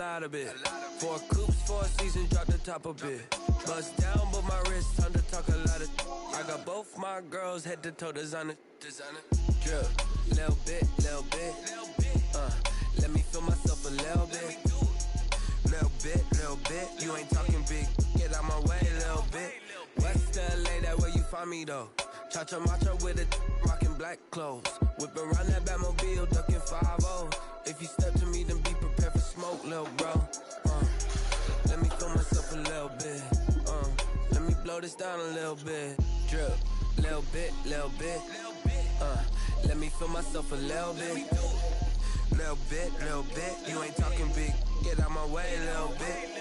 lot of it. 4 coops, 4 seasons, drop the top a bit. Bust down, but my wrist, time to talk a lot of. I got both my girls head to toe designer. Drip, little bit. Let me feel myself a little bit. Little bit. You ain't talking big. Get out my way, little bit. West LA, that where you find me though. Cha-cha matcha with it, rocking black clothes. Whip around that Batmobile, ducking 5-0. If you step to me, then be prepared for smoke, little bro. Let me feel myself a little bit. Let me blow this down a little bit. Drip, little bit. Let me feel myself a little bit. Little bit. You ain't talking big. Get out my way, little bit.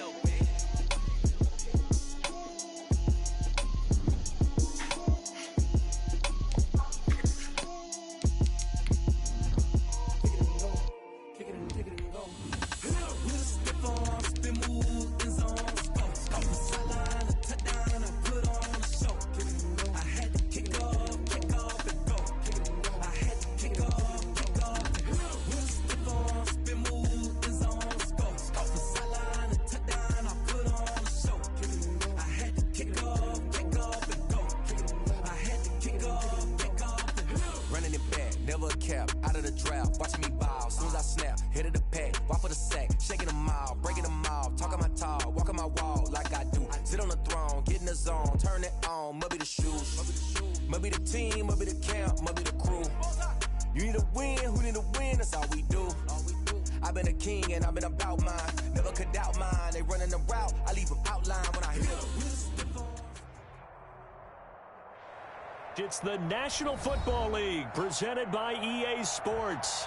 It's the National Football League, presented by EA Sports.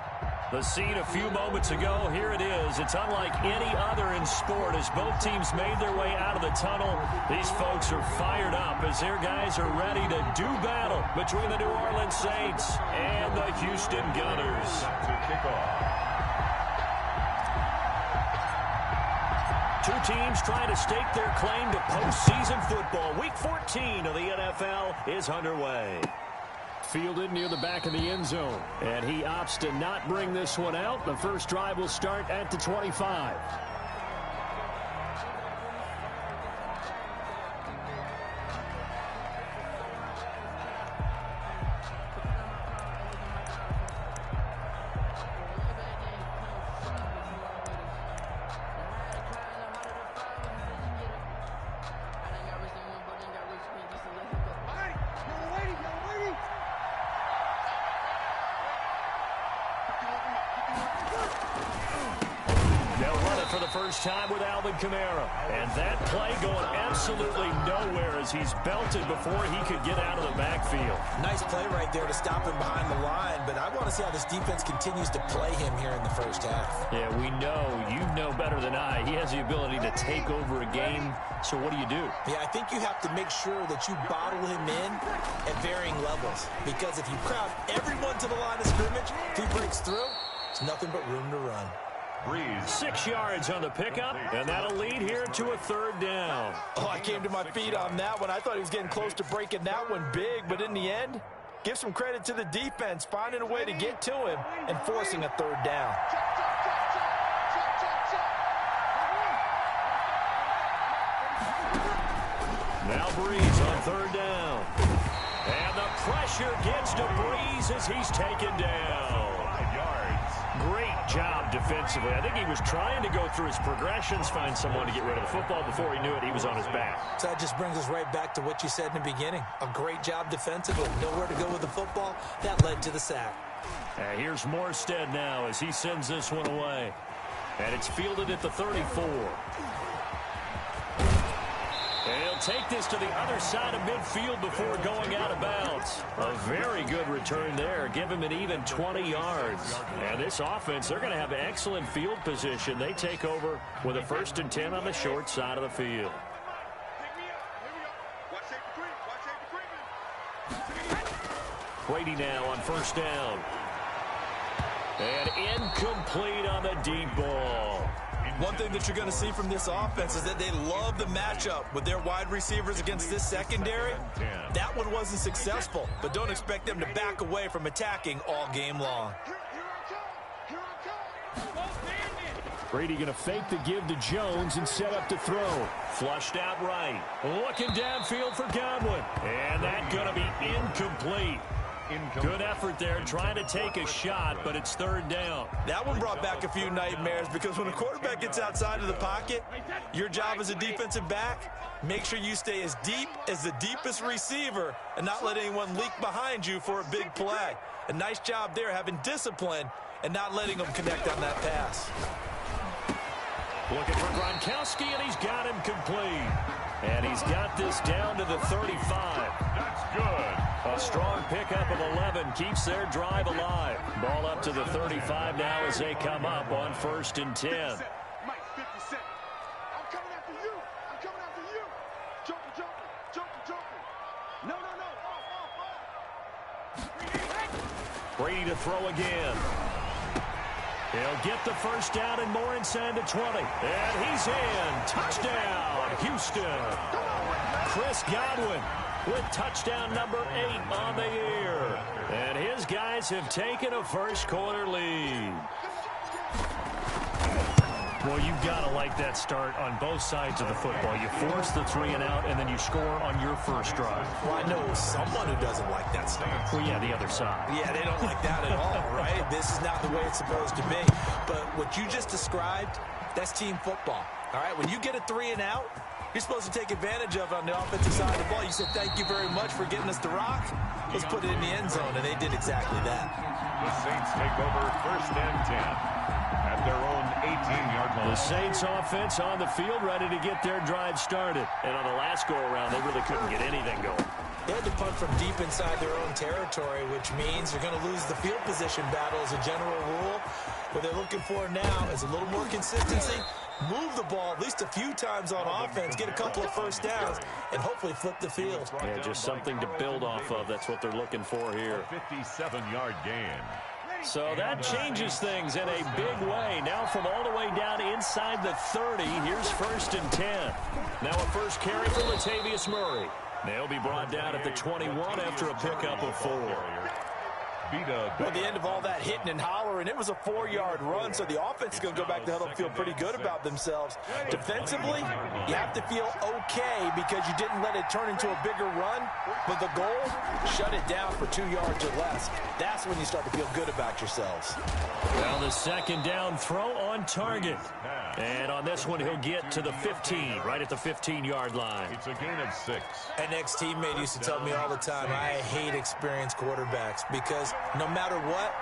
The scene a few moments ago, here it is. It's unlike any other in sport as both teams made their way out of the tunnel. These folks are fired up as their guys are ready to do battle between the New Orleans Saints and the Houston Gunners. Two teams trying to stake their claim to postseason football. Week 14 of the NFL is underway. Fielded near the back of the end zone. And he opts to not bring this one out. The first drive will start at the 25. Time with Alvin Kamara, and that play going absolutely nowhere as he's belted before he could get out of the backfield. Nice play right there to stop him behind the line, but I want to see how this defense continues to play him here in the first half. Yeah, we know, you know better than I, he has the ability to take over a game, so what do? Yeah, I think you have to make sure that you bottle him in at varying levels, because if you crowd everyone to the line of scrimmage, if he breaks through, it's nothing but room to run. 6 yards on the pickup, and that'll lead here to a third down. Oh, I came to my feet on that one. I thought he was getting close to breaking that one big, but in the end, give some credit to the defense, finding a way to get to him and forcing a third down. Now Breeze on third down. And the pressure gets to Breeze as he's taken down. Great job defensively. I think he was trying to go through his progressions, find someone to get rid of the football. Before he knew it, he was on his back. So that just brings us right back to what you said in the beginning. A great job defensively. Nowhere to go with the football. That led to the sack. And here's Morstead now as he sends this one away. And it's fielded at the 34. And he'll take this to the other side of midfield before going out of bounds. A very good return there. Give him an even 20 yards. And this offense, they're going to have excellent field position. They take over with a 1st and 10 on the short side of the field. Brady now on 1st down. And incomplete on the deep ball. One thing that you're going to see from this offense is that they love the matchup with their wide receivers against this secondary. That one wasn't successful, but don't expect them to back away from attacking all game long. Brady going to fake the give to Jones and set up to throw. Flushed out right. Looking downfield for Godwin. And that's going to be incomplete. Good effort there trying to take a shot, but it's third down. That one brought back a few nightmares because when a quarterback gets outside of the pocket, your job as a defensive back, make sure you stay as deep as the deepest receiver and not let anyone leak behind you for a big play. A nice job there having discipline and not letting them connect on that pass. Looking for Gronkowski, and he's got him complete. And he's got this down to the 35. That's good. A strong pickup of 11 keeps their drive alive. Ball up to the 35 now as they come up on 1st and 10. Mike, 50 Cent. I'm coming after you. I'm coming after you. Joker. No. Brady to throw again. He'll get the first down and more inside the 20. And he's in. Touchdown, Houston. Chris Godwin with touchdown number 8 on the year. And his guys have taken a first-quarter lead. Well, you've got to like that start on both sides of the football. You force the 3 and out, and then you score on your first drive. Well, I know someone who doesn't like that start. Well, yeah, the other side. Yeah, they don't like that at all, right? This is not the way it's supposed to be. But what you just described, that's team football. All right, when you get a 3 and out, you're supposed to take advantage of it on the offensive side of the ball. You said, thank you very much for getting us the rock. Let's put it in the end zone, and they did exactly that. The Saints take over 1st and 10 at their own 18-yard line. The Saints offense on the field ready to get their drive started. And on the last go-around, they really couldn't get anything going. They had to punt from deep inside their own territory, which means they're going to lose the field position battle as a general rule. What they're looking for now is a little more consistency. Move the ball at least a few times on offense, get a couple of first downs, and hopefully flip the field. Yeah, just something to build off of. That's what they're looking for here. 57-yard gain. So that changes things in a big way. Now from all the way down inside the 30, here's 1st and 10. Now a first carry for Latavius Murray. They'll be brought down at the 21 after a pickup of 4. Well, the end of all that hitting and hollering, it was a 4-yard run, so the offense is going to go back to huddle and feel pretty good about themselves. Defensively, you have to feel okay because you didn't let it turn into a bigger run, but the goal, shut it down for 2 yards or less. That's when you start to feel good about yourselves. Well, the second down throw on target. And on this one, he'll get to the 15, right at the 15-yard line. It's a gain of 6. An ex-teammate used to tell me all the time, I hate experienced quarterbacks because no matter what,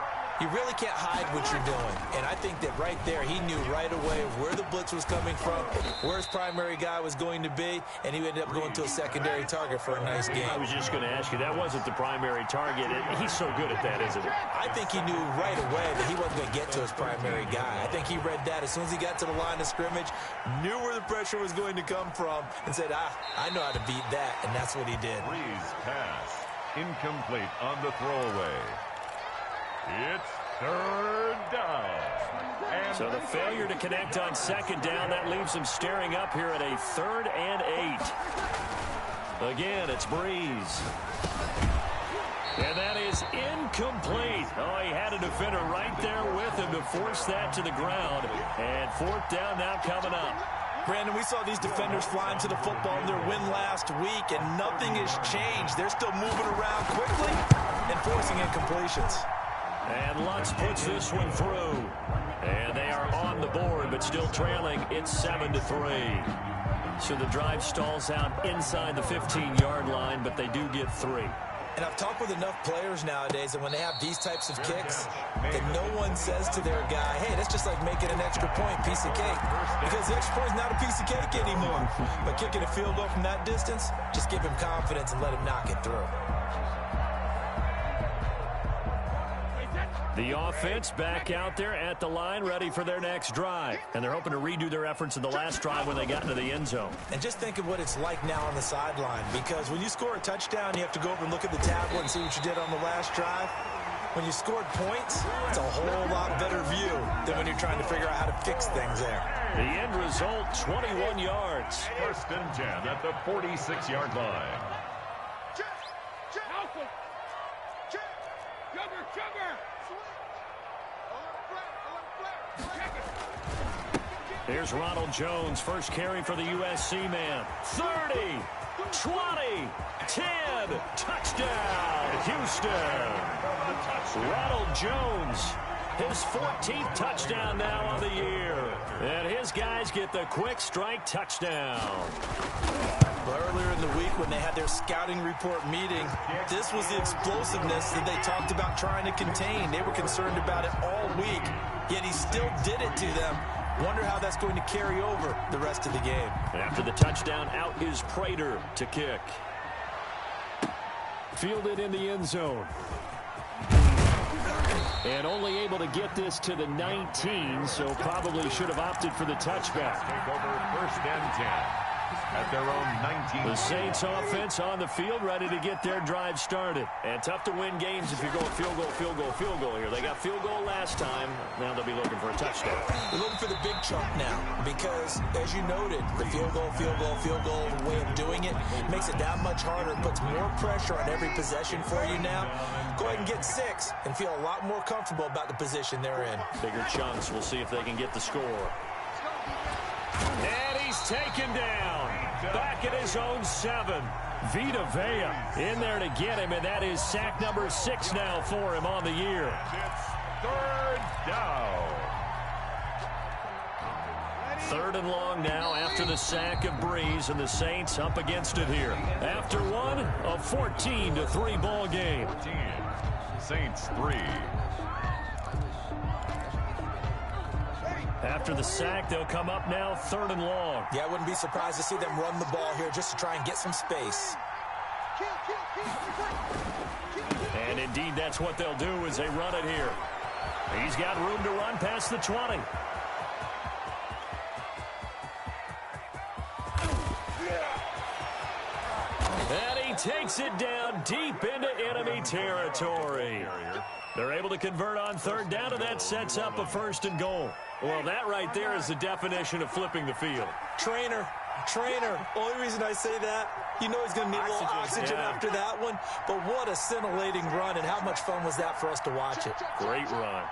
you really can't hide what you're doing. And I think that right there, he knew right away where the blitz was coming from, where his primary guy was going to be, and he ended up going to a secondary target for a nice game. I was just going to ask you, that wasn't the primary target. He's so good at that, isn't he? I think he knew right away that he wasn't going to get to his primary guy. I think he read that as soon as he got to the line of scrimmage, knew where the pressure was going to come from, and said, I know how to beat that, and that's what he did. Breeze pass. Incomplete on the throwaway. It's third down. So the failure to connect on second down, that leaves him staring up here at a 3rd and 8. Again, it's Breeze. And that is incomplete. Oh, he had a defender right there with him to force that to the ground. And 4th down now coming up. Brandon, we saw these defenders flying to the football in their win last week, and nothing has changed. They're still moving around quickly and forcing incompletions. And Lutz puts this one through. And they are on the board, but still trailing. It's 7-3. So the drive stalls out inside the 15-yard line, but they do get 3. And I've talked with enough players nowadays that when they have these types of kicks, that no one says to their guy, hey, that's just like making an extra point, piece of cake. Because the extra point is not a piece of cake anymore. But kicking a field goal from that distance, just give him confidence and let him knock it through. The offense back out there at the line, ready for their next drive. And they're hoping to redo their efforts in the last drive when they got into the end zone. And just think of what it's like now on the sideline. Because when you score a touchdown, you have to go over and look at the tablet and see what you did on the last drive. When you scored points, it's a whole lot better view than when you're trying to figure out how to fix things there. The end result, 21 yards. 1st and 10 at the 46-yard line. Here's Ronald Jones, first carry for the USC man. 30, 20, 10, touchdown, Houston. Ronald Jones, his 14th touchdown now on the year. And his guys get the quick strike touchdown. Earlier in the week when they had their scouting report meeting, this was the explosiveness that they talked about trying to contain. They were concerned about it all week, yet he still did it to them. Wonder how that's going to carry over the rest of the game. After the touchdown, out is Prater to kick. Fielded in the end zone. And only able to get this to the 19, so probably should have opted for the touchback. Take over first and 10. At their own 19. The Saints offense on the field, ready to get their drive started. And tough to win games if you're going field goal, field goal, field goal here. They got field goal last time. Now they'll be looking for a touchdown. They're looking for the big chunk now because, as you noted, the field goal, field goal, field goal way of doing it makes it that much harder. It puts more pressure on every possession for you now. Go ahead and get 6 and feel a lot more comfortable about the position they're in. Bigger chunks. We'll see if they can get the score. And he's taken down. Back at his own 7. Vita Vea in there to get him, and that is sack number 6 now for him on the year. It's third down. 3rd and long now after the sack of Breeze, and the Saints up against it here. After one, a 14-3 ball game. 14, Saints 3. After the sack, they'll come up now 3rd and long. Yeah, I wouldn't be surprised to see them run the ball here just to try and get some space. And indeed, that's what they'll do as they run it here. He's got room to run past the 20. And he takes it down deep into enemy territory. They're able to convert on 3rd down, and that sets up a 1st and goal. Well, that right there is the definition of flipping the field. Trainer. Only reason I say that, you know he's going to need a little oxygen after that one. But what a scintillating run, and how much fun was that for us to watch it. Great run.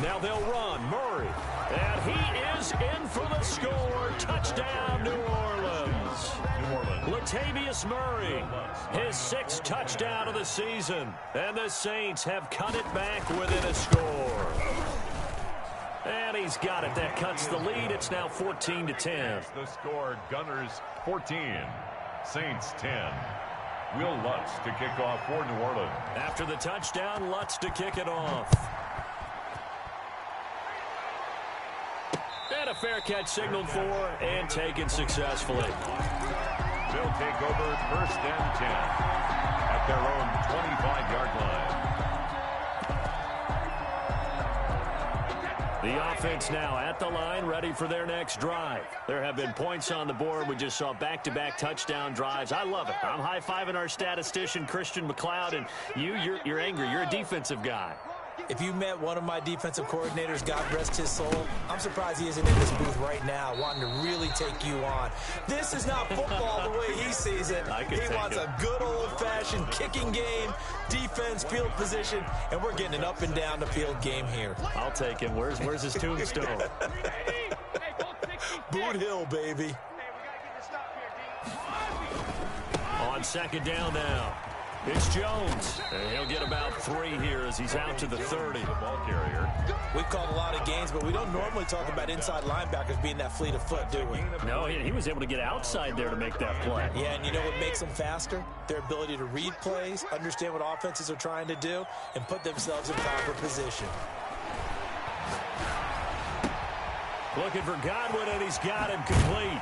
Now they'll run. Murray. And he is in for the score. Touchdown, New Orleans. Latavius Murray, his 6th touchdown of the season. And the Saints have cut it back within a score. And he's got it. That cuts the lead. It's now 14-10. The score, Gunners 14, Saints 10. Will Lutz to kick off for New Orleans. After the touchdown, Lutz to kick it off. And a fair catch signaled for and taken successfully. They'll take over first and 10 at their own 25-yard line. The offense now at the line, ready for their next drive. There have been points on the board. We just saw back-to-back touchdown drives. I love it. I'm high-fiving our statistician, Christian McLeod, and you're angry. You're a defensive guy. If you met one of my defensive coordinators, God rest his soul, I'm surprised he isn't in this booth right now wanting to really take you on. This is not football the way he sees it. He wants a good old-fashioned kicking game, defense, field position, and we're getting an up and down the field game here. I'll take him. Where's his tombstone? Boot Hill, baby. On 2nd down now. It's Jones. And he'll get about 3 here as he's out to the 30. The ball carrier. We've called a lot of games, but we don't normally talk about inside linebackers being that fleet of foot, do we? No, he was able to get outside there to make that play. Yeah, and you know what makes them faster? Their ability to read plays, understand what offenses are trying to do, and put themselves in proper position. Looking for Godwin, and he's got him complete.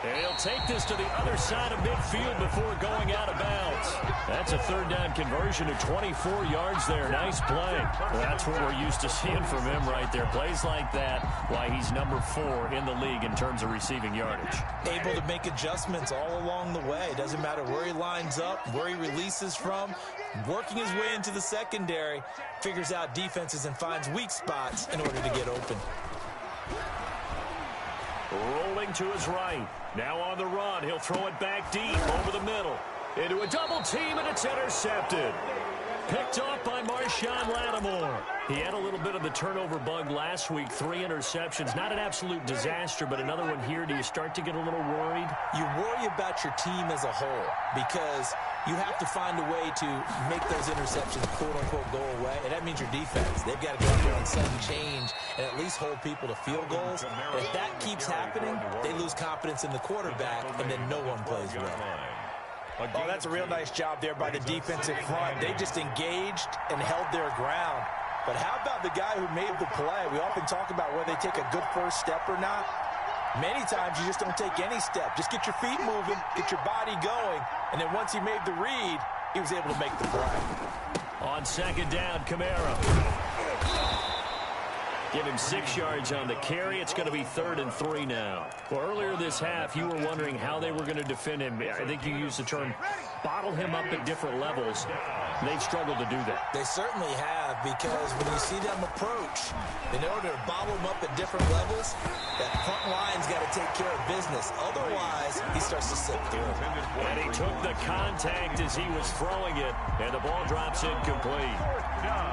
And he'll take this to the other side of midfield before going out of bounds. That's a 3rd down conversion of 24 yards there. Nice play. That's what we're used to seeing from him right there. Plays like that, why he's number 4 in the league in terms of receiving yardage. Able to make adjustments all along the way. Doesn't matter where he lines up, where he releases from. Working his way into the secondary, figures out defenses and finds weak spots in order to get open. Rolling to his right. Now on the run. He'll throw it back deep over the middle. Into a double team, and it's intercepted. Picked off by Marshawn Lattimore. He had a little bit of the turnover bug last week, 3 interceptions. Not an absolute disaster, but another one here. Do you start to get a little worried? You worry about your team as a whole because you have to find a way to make those interceptions, quote-unquote, go away. And that means your defense. They've got to go out there and sudden change and at least hold people to field goals. If that keeps happening, they lose confidence in the quarterback, and then no one plays well. Oh, that's a real nice job there by the defensive front. They just engaged and held their ground. But how about the guy who made the play? We often talk about whether they take a good first step or not. Many times you just don't take any step. Just get your feet moving, get your body going, and then once he made the read, he was able to make the play. On second down, Kamara. Give him 6 yards on the carry. It's going to be 3rd and 3 now. Well, earlier this half, you were wondering how they were going to defend him. I think you used the term bottle him up at different levels. They've struggled to do that. They certainly have, because when you see them approach, in order to bottle them up at different levels, that front line's got to take care of business. Otherwise, he starts to slip through. And he took the contact as he was throwing it, and the ball drops incomplete.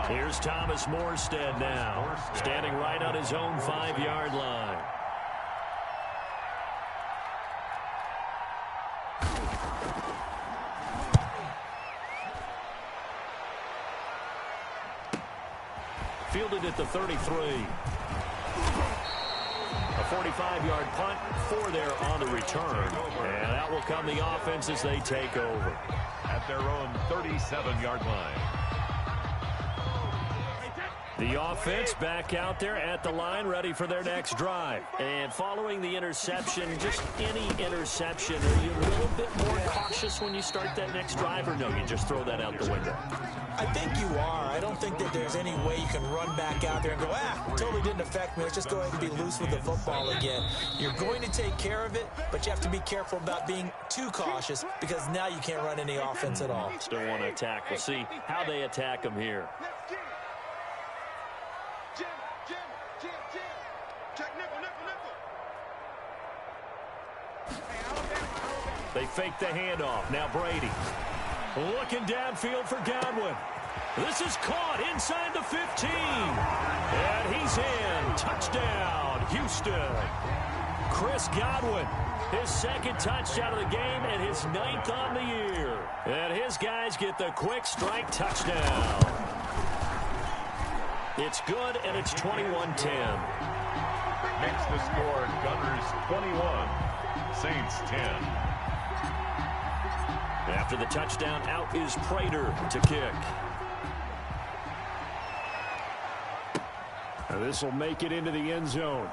Here's Thomas Morstead now, standing right on his own 5-yard line. Fielded at the 33. A 45-yard punt, 4 there on the return. And that will come the offense as they take over. At their own 37-yard line. The offense back out there at the line, ready for their next drive. And following the interception, just any interception, are you a little bit more cautious when you start that next drive, or no, you just throw that out the window? I think you are. I don't think that there's any way you can run back out there and go, totally didn't affect me. Let's just go ahead and be loose with the football again. You're going to take care of it, but you have to be careful about being too cautious because now you can't run any offense at all. Still want to attack. We'll see how they attack them here. They fake the handoff. Now Brady. Looking downfield for Godwin. This is caught inside the 15. And he's in. Touchdown, Houston. Chris Godwin, his 2nd touchdown of the game and his 9th on the year. And his guys get the quick strike touchdown. It's good, and it's 21-10. Makes the score Gunners 21, Saints 10. After the touchdown, out is Prater to kick. This will make it into the end zone.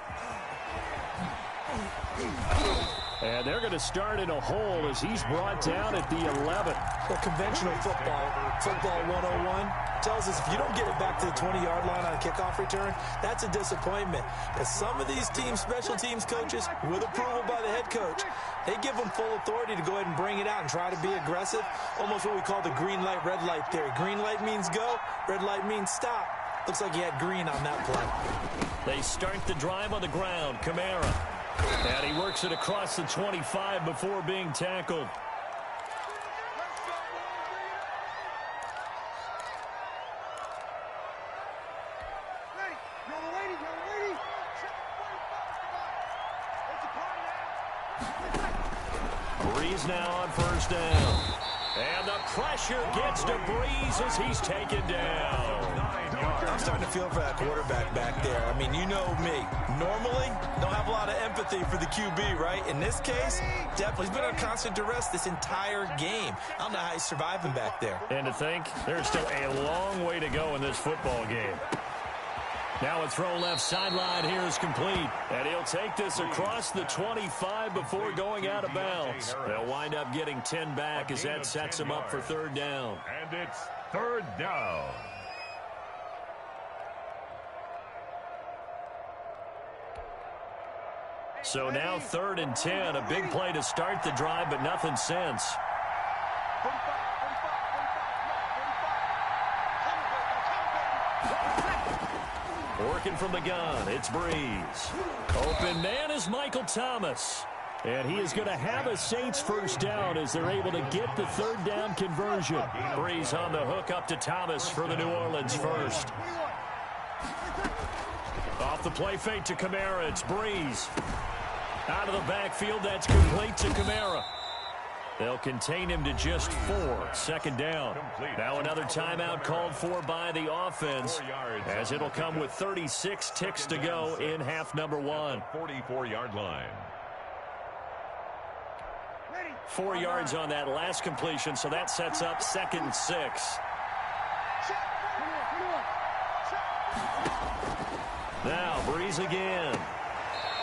And they're going to start in a hole as he's brought down at the 11. Well, conventional football 101, tells us if you don't get it back to the 20-yard line on a kickoff return, that's a disappointment. But some of these teams, special teams coaches, with approval by the head coach, they give them full authority to go ahead and bring it out and try to be aggressive. Almost what we call the green light, red light theory. Green light means go, red light means stop. Looks like he had green on that play. They start the drive on the ground. Kamara. And he works it across the 25 before being tackled. Breeze now on 1st down. And the pressure gets to Breeze as he's taken down. I'm starting to feel for that quarterback back there. I mean, you know me. Normally, don't have a lot of empathy for the QB, right? In this case, definitely. He's been under constant duress this entire game. I don't know how he's surviving back there. And to think, there's still a long way to go in this football game. Now a throw left sideline here is complete. And he'll take this across the 25 before going out of bounds. They'll wind up getting 10 back as that sets him up for 3rd down. And it's 3rd down. So now 3rd and 10. A big play to start the drive, but nothing since. Working from the gun, it's Breeze. Open man is Michael Thomas. And he is going to have a Saints first down as they're able to get the third down conversion. Breeze on the hook up to Thomas for the New Orleans first. Off the play fake to Kamara. It's Breeze. Out of the backfield, that's complete to Kamara. They'll contain him to just 4. Second down. Now another timeout called for by the offense, as it'll come with 36 ticks to go in half number 1. 44-yard line. 4 yards on that last completion, so that sets up 2nd and 6. Now Breeze again.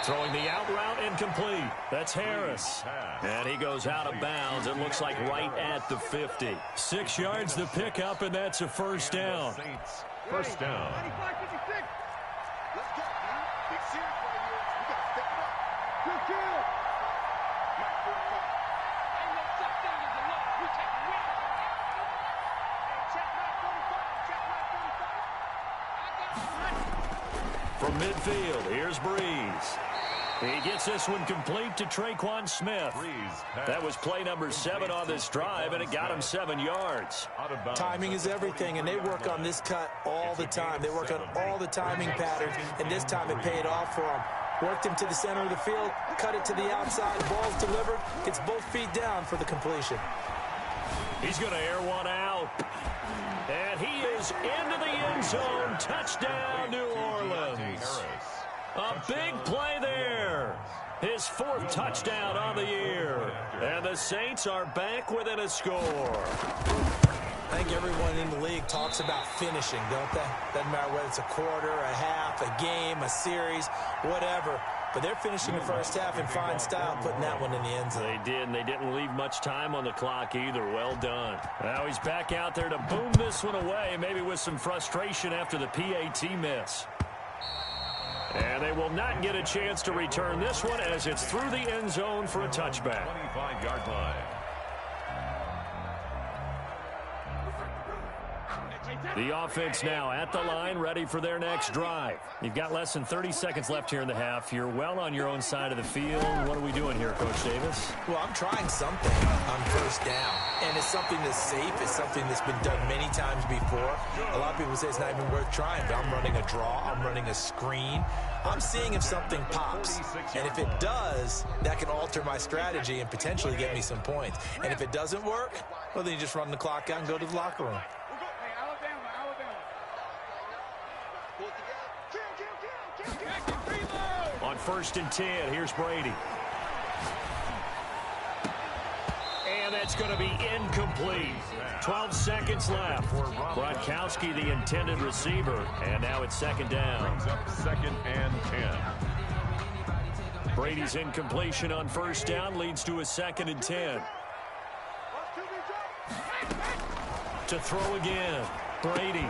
Throwing the out route incomplete. That's Harris. And he goes out of bounds. It looks like right at the 50. 6 yards the pickup, and that's a first down. First down. From midfield, here's Breeze. He gets this one complete to Traquan Smith. That was play number 7 on this drive, and it got him 7 yards. Timing is everything, and they work on this cut all the time. They work on all the timing patterns, and this time it paid off for them. Worked him to the center of the field, cut it to the outside, ball's delivered, gets both feet down for the completion. He's going to air one out. And he is into the end zone. Touchdown, New Orleans. A big play there. His 4th touchdown on the year. And the Saints are back within a score. I think everyone in the league talks about finishing, don't they? Doesn't matter whether it's a quarter, a half, a game, a series, whatever. But they're finishing the first half in fine style, putting that one in the end zone. They did, and they didn't leave much time on the clock either. Well done. Now he's back out there to boom this one away, maybe with some frustration after the PAT miss. And they will not get a chance to return this one as it's through the end zone for a touchback. 25-yard line. The offense now at the line, ready for their next drive. You've got less than 30 seconds left here in the half. You're well on your own side of the field. What are we doing here, Coach Davis? Well, I'm trying something on first down, and it's something that's safe. It's something that's been done many times before. A lot of people say it's not even worth trying, but I'm running a draw. I'm running a screen. I'm seeing if something pops, and if it does, that can alter my strategy and potentially get me some points. And if it doesn't work, well, then you just run the clock out and go to the locker room. On 1st and 10, here's Brady. And that's going to be incomplete. 12 seconds left. Gronkowski, the intended receiver, and now it's 2nd down. Brings up 2nd and 10. Brady's incompletion on 1st down leads to a 2nd and 10. To throw again, Brady.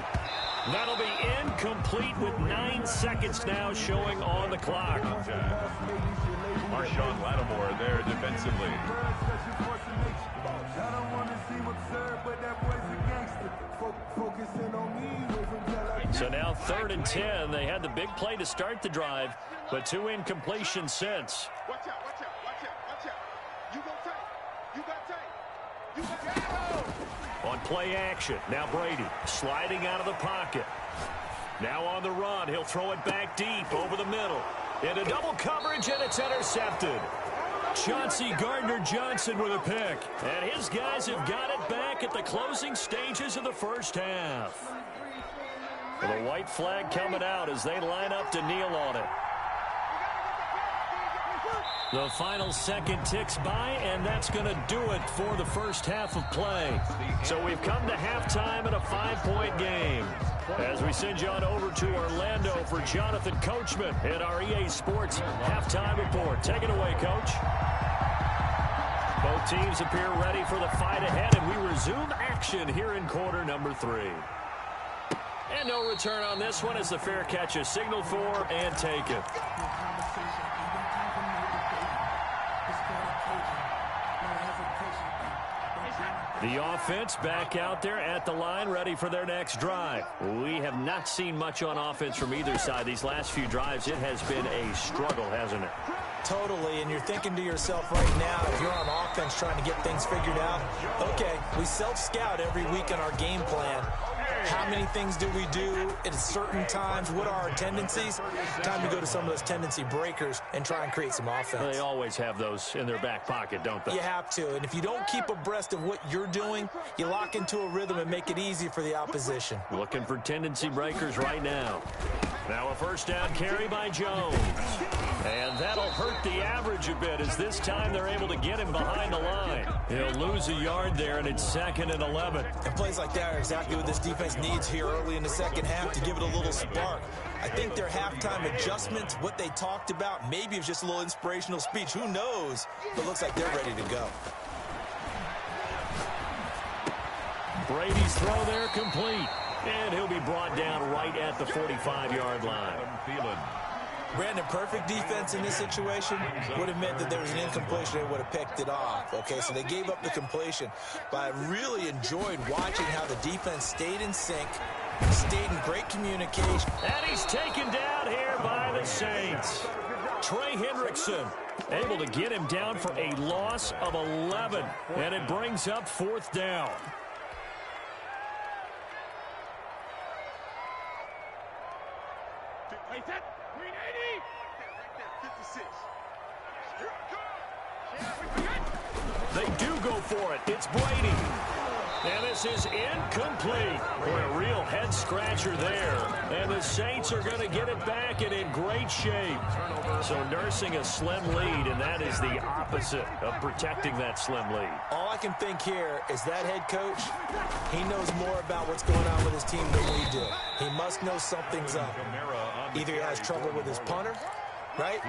That'll be incomplete with 9 seconds now showing on the clock. Marshawn Lattimore there defensively. So now 3rd and 10. They had the big play to start the drive, but 2 incompletions since. Watch out, watch out, watch out, watch out. You got time. You got time. You got time. On play action, now Brady sliding out of the pocket. Now on the run, he'll throw it back deep over the middle. Into double coverage, and it's intercepted. Chauncey Gardner-Johnson with a pick. And his guys have got it back at the closing stages of the first half. The white flag coming out as they line up to kneel on it. The final second ticks by, and that's going to do it for the first half of play. So we've come to halftime in a 5-point game. As we send you on over to Orlando for Jonathan Coachman in our EA Sports halftime report. Take it away, Coach. Both teams appear ready for the fight ahead, and we resume action here in quarter number 3. And no return on this one as the fair catch is signaled for and taken. The offense back out there at the line, ready for their next drive. We have not seen much on offense from either side. These last few drives, it has been a struggle, hasn't it? Totally, and you're thinking to yourself right now, if you're on offense trying to get things figured out, okay, we self-scout every week in our game plan. How many things do we do at certain times? What are our tendencies? Time to go to some of those tendency breakers and try and create some offense. Well, they always have those in their back pocket, don't they? You have to, and if you don't keep abreast of what you're doing, you lock into a rhythm and make it easy for the opposition. Looking for tendency breakers right now. Now a first down carry by Jones. And that'll hurt the average a bit as this time they're able to get him behind the line. He'll lose a yard there, and it's 2nd and 11. And plays like that are exactly what this defense needs here early in the second half to give it a little spark. I think their halftime adjustment, what they talked about, maybe it was just a little inspirational speech. Who knows? But it looks like they're ready to go. Brady's throw there complete. And he'll be brought down right at the 45-yard line. Brandon, perfect defense in this situation would have meant that there was an incompletion. They would have picked it off. Okay, so they gave up the completion. But I really enjoyed watching how the defense stayed in sync, stayed in great communication. And he's taken down here by the Saints. Trey Hendrickson able to get him down for a loss of 11. And it brings up 4th down. They do go for it. It's Brady. And this is incomplete. Boy, a real head-scratcher there. And the Saints are going to get it back and in great shape. So nursing a slim lead, and that is the opposite of protecting that slim lead. All I can think here is that head coach, he knows more about what's going on with his team than we do. He must know something's up. Either he has trouble with his punter, right?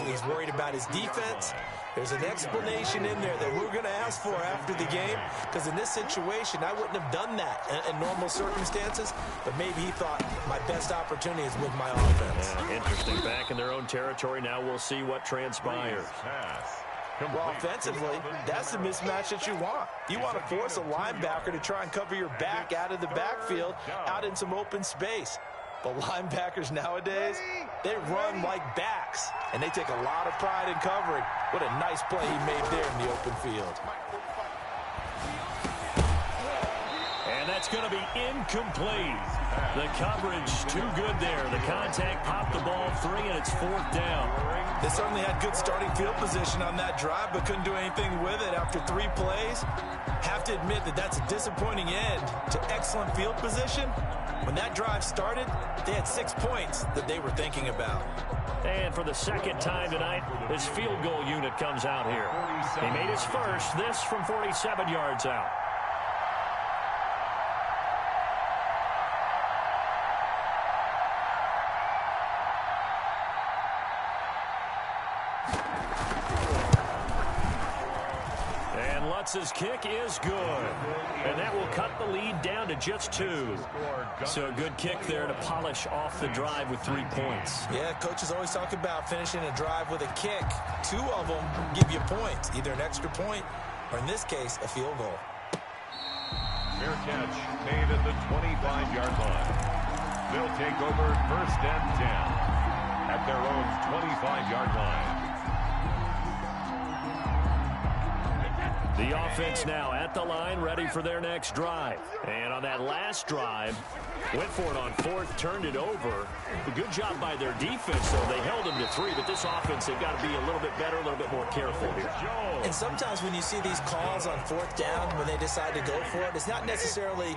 He's worried about his defense. There's an explanation in there that we're going to ask for after the game, because in this situation, I wouldn't have done that in normal circumstances, but maybe he thought my best opportunity is with my offense. Yeah, interesting. Back in their own territory. Now we'll see what transpires. Well, offensively, that's the mismatch that you want. You want to force a linebacker to try and cover your back out of the backfield, out in some open space. But linebackers nowadays, they run like backs, and they take a lot of pride in covering. What a nice play he made there in the open field. And that's going to be incomplete. The coverage too good there. The contact popped the ball free, and it's 4th down. They certainly had good starting field position on that drive, but couldn't do anything with it after 3 plays. Have to admit that that's a disappointing end to excellent field position. When that drive started, they had 6 points that they were thinking about. And for the second time tonight, his field goal unit comes out here. He made his first, this from 47 yards out. Lutz's kick is good. And that will cut the lead down to just 2. So a good kick there to polish off the drive with 3 points. Yeah, coaches always talk about finishing a drive with a kick. 2 of them give you points, either an extra point or, in this case, a field goal. Fair catch made at the 25-yard line. They'll take over 1st and 10 at their own 25-yard line. The offense now at the line, ready for their next drive. And on that last drive, went for it on 4th, turned it over. A good job by their defense, though. They held them to 3, but this offense, they've got to be a little bit better, a little bit more careful here. And sometimes when you see these calls on 4th down, when they decide to go for it, it's not necessarily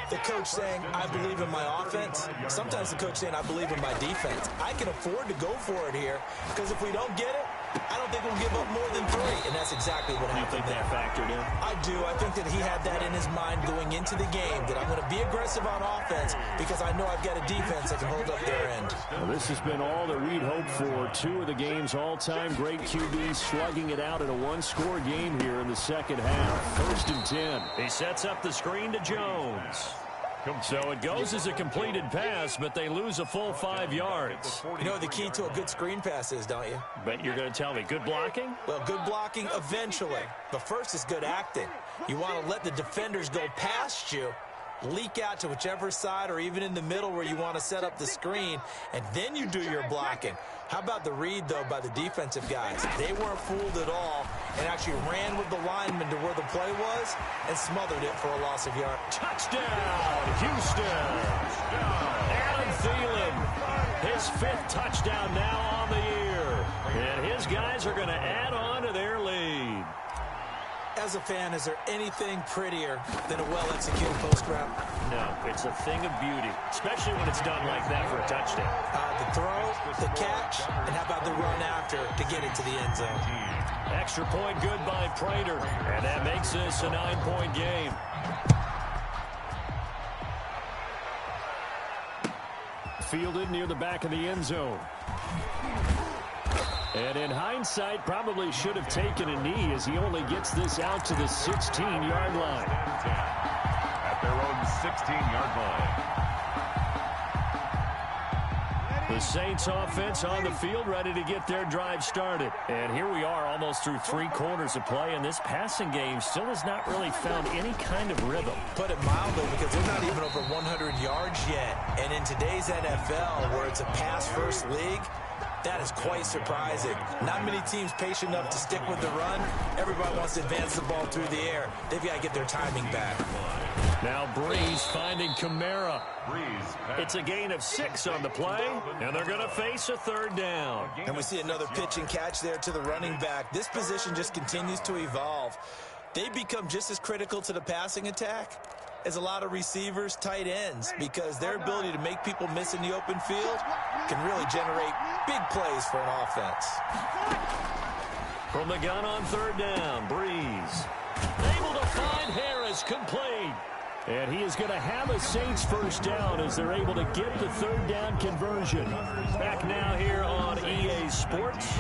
the coach saying, I believe in my offense. Sometimes the coach saying, I believe in my defense. I can afford to go for it here, because if we don't get it, I don't think we'll give up more than 3, and that's exactly what happened. You think that factored in? I do. I think that he had that in his mind going into the game, that I'm going to be aggressive on offense because I know I've got a defense that can hold up their end. Well, this has been all that we'd hoped for. 2 of the game's all-time great QBs slugging it out in a 1-score game here in the second half. 1st and 10. He sets up the screen to Jones. So it goes as a completed pass, but they lose a full 5 yards. You know what the key to a good screen pass is, don't you? But you're going to tell me, good blocking? Well, good blocking eventually. But first is good acting. You want to let the defenders go past you, leak out to whichever side or even in the middle where you want to set up the screen, and then you do your blocking. How about the read, though, by the defensive guys? They weren't fooled at all and actually ran with the lineman to where the play was and smothered it for a loss of yard. Touchdown, Houston. Adam Thielen, his 5th touchdown now on the year. And his guys are going to add on to their lead. As a fan, is there anything prettier than a well-executed post route? No, it's a thing of beauty, especially when it's done like that for a touchdown. The throw, the catch, and how about the run after to get into the end zone? Extra point good by Prater, and that makes this a 9-point game. Fielded near the back of the end zone. And in hindsight, probably should have taken a knee as he only gets this out to the 16-yard line. At their own 16-yard line. The Saints offense on the field, ready to get their drive started. And here we are almost through 3 quarters of play, and this passing game still has not really found any kind of rhythm. Put it mildly, because they're not even over 100 yards yet. And in today's NFL, where it's a pass-first league, that is quite surprising. Not many teams patient enough to stick with the run. Everybody wants to advance the ball through the air. They've got to get their timing back. Now Breeze finding Kamara. It's a gain of 6 on the play, and they're going to face a 3rd down. And we see another pitch and catch there to the running back. This position just continues to evolve. They become just as critical to the passing attack as a lot of receivers, tight ends, because their ability to make people miss in the open field can really generate big plays for an offense. From the gun on 3rd down, Breeze able to find Harris, complete. And he is going to have a Saints 1st down as they're able to get the 3rd down conversion. Back now here on EA Sports.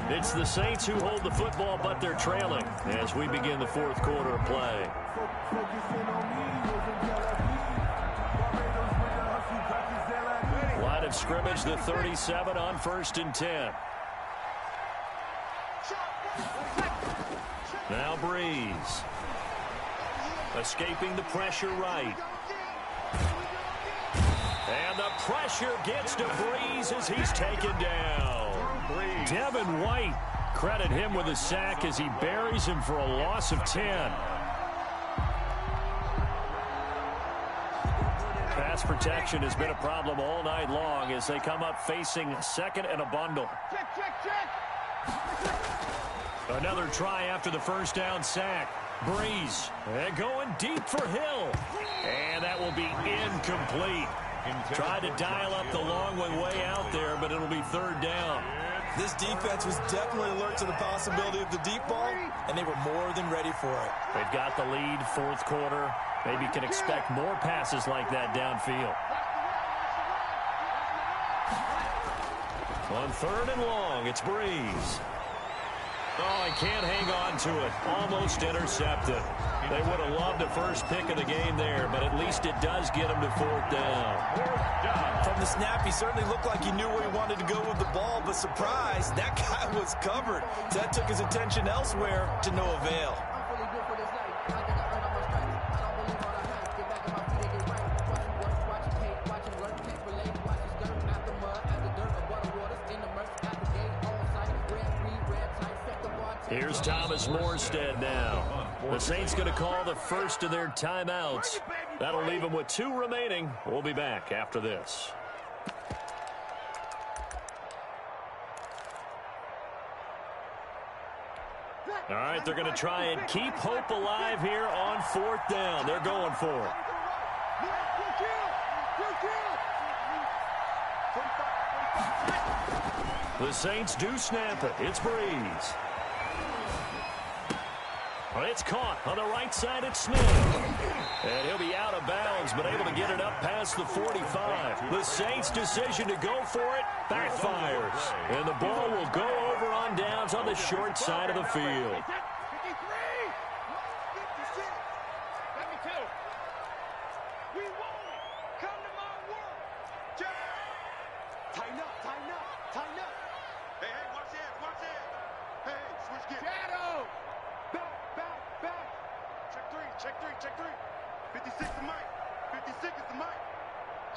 It's the Saints who hold the football, but they're trailing as we begin the 4th quarter of play. Line of scrimmage, the 37 on 1st and 10. Now Breeze. Escaping the pressure right. And the pressure gets to Breeze as he's taken down. Devin White, credit him with a sack as he buries him for a loss of 10. Pass protection has been a problem all night long as they come up facing 2nd and a bundle. Another try after the 1st down sack. Breeze going deep for Hill. And that will be incomplete. Tried to dial up the long way out there, but it'll be 3rd down. This defense was definitely alert to the possibility of the deep ball, and they were more than ready for it. They've got the lead, 4th quarter. Maybe can expect more passes like that downfield. On 3rd and long, it's Breeze. Oh, he can't hang on to it. Almost intercepted. They would have loved the first pick of the game there, but at least it does get him to 4th down. From the snap, he certainly looked like he knew where he wanted to go with the ball, but surprise, that guy was covered. So that took his attention elsewhere to no avail. Here's Thomas Morstead now. The Saints going to call the first of their timeouts. That'll leave them with 2 remaining. We'll be back after this. All right, they're going to try and keep hope alive here on 4th down. They're going for it. The Saints do snap it. It's Breeze. Well, it's caught on the right side. It's Smith. And he'll be out of bounds, but able to get it up past the 45. The Saints' decision to go for it backfires. And the ball will go over on downs on the short side of the field. We won. Hey, watch it, watch it. Hey, switch gear. Shadow. Back. Check three. 56 is Mike. 56 is the Mike.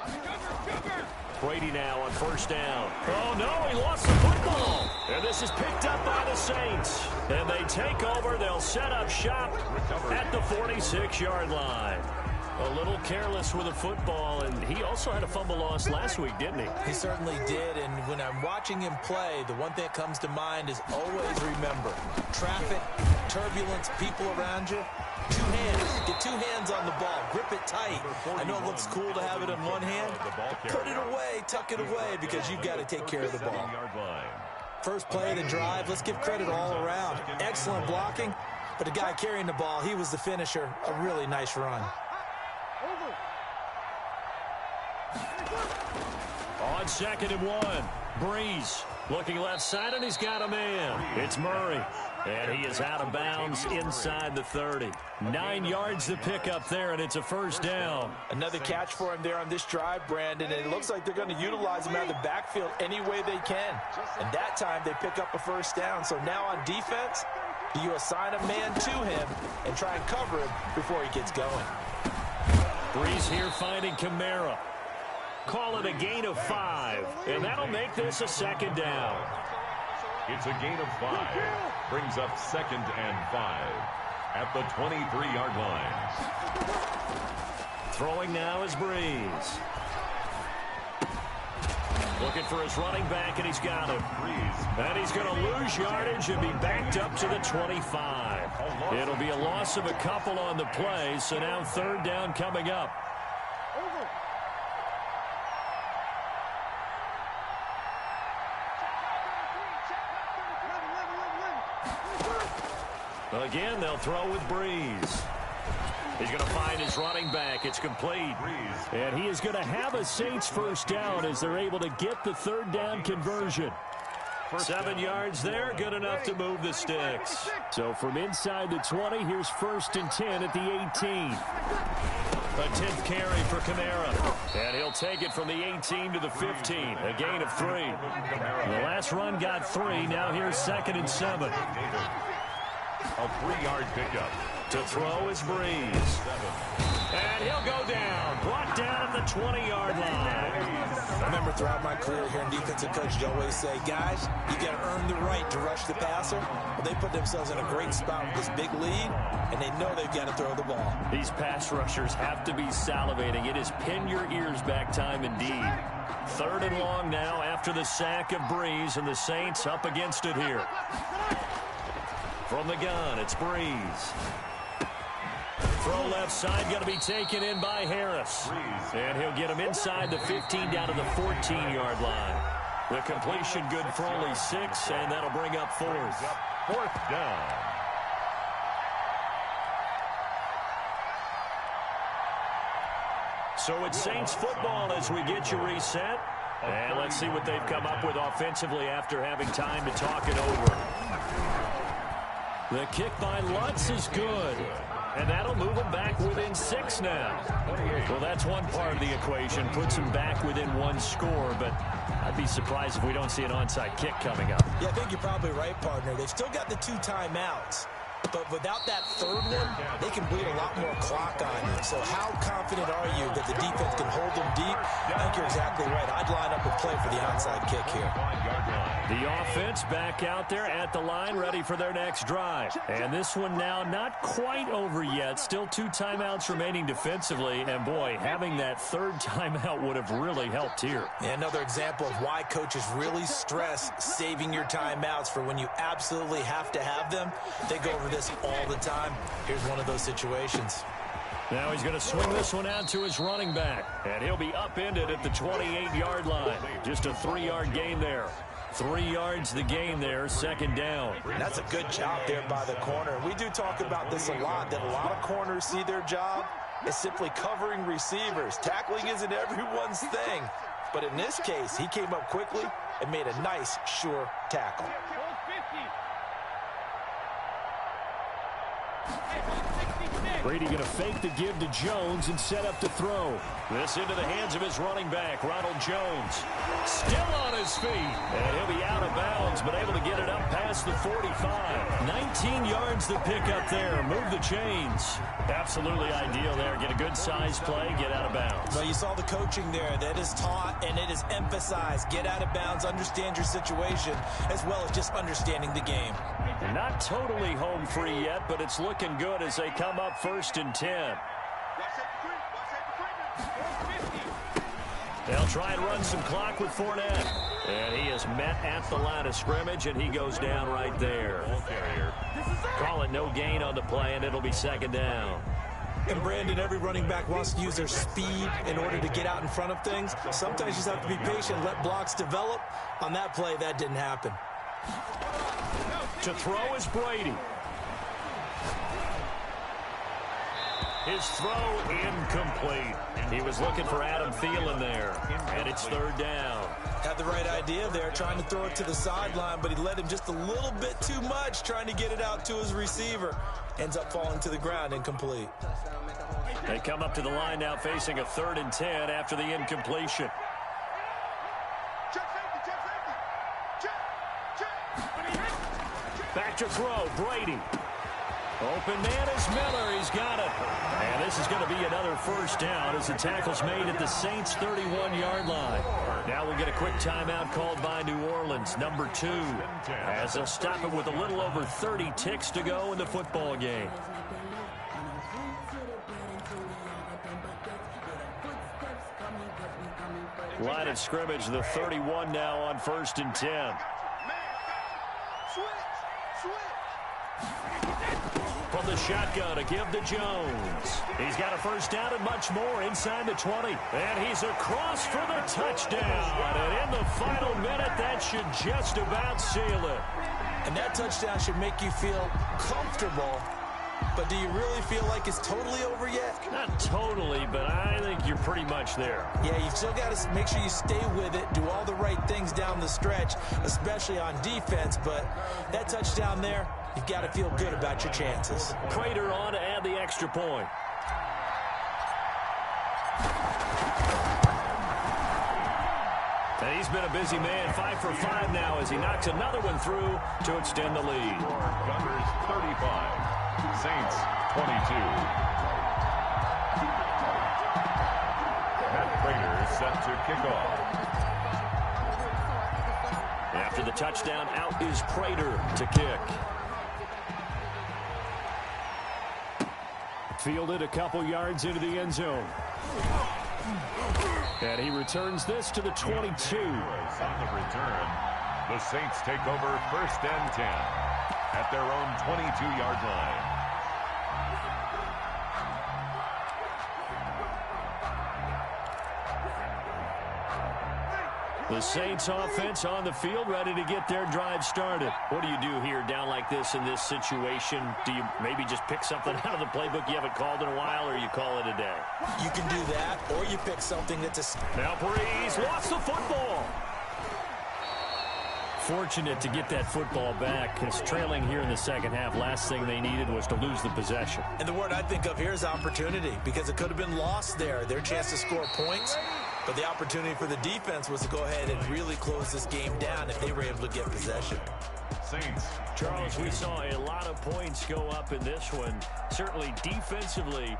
Sugar. Brady now on first down. Oh, no, he lost the football. And this is picked up by the Saints. And they take over. They'll set up shop at the 46-yard line. A little careless with the football, and he also had a fumble loss last week, didn't he? He certainly did, and when I'm watching him play, the one thing that comes to mind is always remember, traffic, turbulence, people around you, two hands. Get two hands on the ball. Grip it tight. I know it looks cool to have it in one hand. Put it away, tuck it away, because you've got to take care of the ball. First play of the drive, let's give credit all around. Excellent blocking, but the guy carrying the ball, he was the finisher. A really nice run. On 2nd and 1, Breeze looking left side, and he's got a man. It's Murray, and he is out of bounds inside the 30. 9 yards to pick up there, and it's a first down. Another catch for him there on this drive, Brandon, and it looks like they're going to utilize him out of the backfield any way they can. And that time they pick up a first down. So now on defense, do you assign a man to him and try and cover him before he gets going? Breeze here finding Kamara. Call it a gain of 5, and that'll make this a second down. It's a gain of 5. Brings up 2nd and 5 at the 23-yard line. Throwing now is Breeze. Looking for his running back, and he's got him. And he's going to lose yardage and be backed up to the 25. It'll be a loss of a couple on the play, so now third down coming up. Again, they'll throw with Breeze. He's going to find his running back. It's complete. And he is going to have a Saints first down as they're able to get the third down conversion. 7 yards there, good enough to move the sticks. So from inside the 20, here's 1st and 10 at the 18. A 10th carry for Kamara. And he'll take it from the 18 to the 15. A gain of 3. The last run got 3. Now here's 2nd and 7. A 3-yard pickup. To throw is Breeze. And he'll go down. Brought down at the 20-yard line. I remember throughout my career here in defensive coach, you always say, guys, you got to earn the right to rush the passer. Well, they put themselves in a great spot with this big lead, and they know they've got to throw the ball. These pass rushers have to be salivating. It is pin your ears back time indeed. 3rd and long now after the sack of Breeze, and the Saints up against it here. From the gun, it's Breeze. Throw left side, going to be taken in by Harris. And he'll get him inside the 15 down to the 14-yard line. The completion good for only 6, and that'll bring up 4th. 4th down. So it's Saints football as we get you reset. And let's see what they've come up with offensively after having time to talk it over. The kick by Lutz is good. And that'll move them back within 6 now. Well, that's one part of the equation. Puts them back within 1 score. But I'd be surprised if we don't see an onside kick coming up. Yeah, I think you're probably right, partner. They've still got the 2 timeouts. But without that 3rd one, they can bleed a lot more clock on you. So how confident are you that the defense can hold them deep? I think you're exactly right. I'd line up and play for the onside kick here. The offense back out there at the line, ready for their next drive. And this one now not quite over yet. Still 2 timeouts remaining defensively. And, boy, having that 3rd timeout would have really helped here. Yeah, another example of why coaches really stress saving your timeouts for when you absolutely have to have them. They go over this all the time. Here's one of those situations. Now he's going to swing this one out to his running back. And he'll be upended at the 28-yard line. Just a 3-yard gain there. 3 yards the gain there, 2nd down. And that's a good job there by the corner. We do talk about this a lot, that a lot of corners see their job as simply covering receivers. Tackling isn't everyone's thing. But in this case, he came up quickly and made a nice, sure tackle. Brady going to fake the give to Jones and set up to throw. This into the hands of his running back, Ronald Jones. Still on his feet, and he'll be out of bounds He's been able to get it up past the 45. 19 yards to pick up there. Move the chains. Absolutely ideal there. Get a good size play, get out of bounds. Well, you saw the coaching there. That is taught and it is emphasized. Get out of bounds, understand your situation, as well as just understanding the game. Not totally home free yet, but it's looking good as they come up 1st and 10. They'll try and run some clock with Fournette. And he is met at the line of scrimmage, and he goes down right there. Call it no gain on the play, and it'll be 2nd down. And Brandon, every running back wants to use their speed in order to get out in front of things. Sometimes you just have to be patient, let blocks develop. On that play, that didn't happen. To throw is Brady. His throw incomplete. He was looking for Adam Thielen there, and it's 3rd down. Had the right idea there, trying to throw it to the sideline, but he let him just a little bit too much, trying to get it out to his receiver. Ends up falling to the ground, incomplete. They come up to the line now facing a 3rd and 10 after the incompletion. Back to throw, Brady. Open man is Miller. He's got it. And this is going to be another 1st down as the tackle's made at the Saints' 31-yard line. Now we'll get a quick timeout called by New Orleans, number 2, as they'll stop it with a little over 30 ticks to go in the football game. Line of scrimmage, the 31 now on 1st and 10. From the shotgun, a give to Jones. He's got a 1st down and much more inside the 20. And he's across for the touchdown. And in the final minute, that should just about seal it. And that touchdown should make you feel comfortable. But do you really feel like it's totally over yet? Not totally, but I think you're pretty much there. Yeah, you've still got to make sure you stay with it, do all the right things down the stretch, especially on defense. But that touchdown there, you've got to feel good about your chances. Prater on to add the extra point. And he's been a busy man, 5 for 5 now as he knocks another one through to extend the lead. Gunners 35. Saints 22. Matt Prater set to kick off. After the touchdown, out is Prater to kick. Fielded a couple yards into the end zone. And he returns this to the 22. On the return, the Saints take over 1st and 10 at their own 22-yard line. The Saints offense on the field, ready to get their drive started. What do you do here down like this in this situation? Do you maybe just pick something out of the playbook you haven't called in a while, or you call it a day? You can do that, or you pick something that's a... Now Breeze lost the football. Fortunate to get that football back. It's trailing here in the 2nd half. Last thing they needed was to lose the possession. And the word I think of here is opportunity, because it could have been lost there. Their chance to score points. But the opportunity for the defense was to go ahead and really close this game down if they were able to get possession. Saints. Charles, we saw a lot of points go up in this one. Certainly defensively,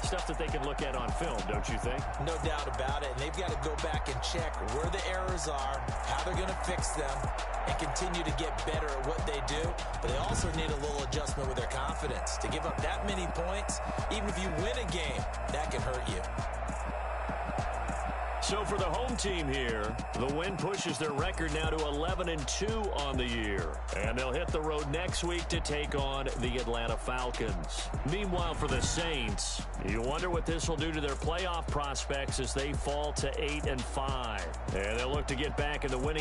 stuff that they can look at on film, don't you think? No doubt about it. And they've got to go back and check where the errors are, how they're going to fix them, and continue to get better at what they do. But they also need a little adjustment with their confidence. To give up that many points, even if you win a game, that can hurt you. So for the home team here, the win pushes their record now to 11-2 on the year. And they'll hit the road next week to take on the Atlanta Falcons. Meanwhile, for the Saints, you wonder what this will do to their playoff prospects as they fall to 8-5. And they'll look to get back in the winning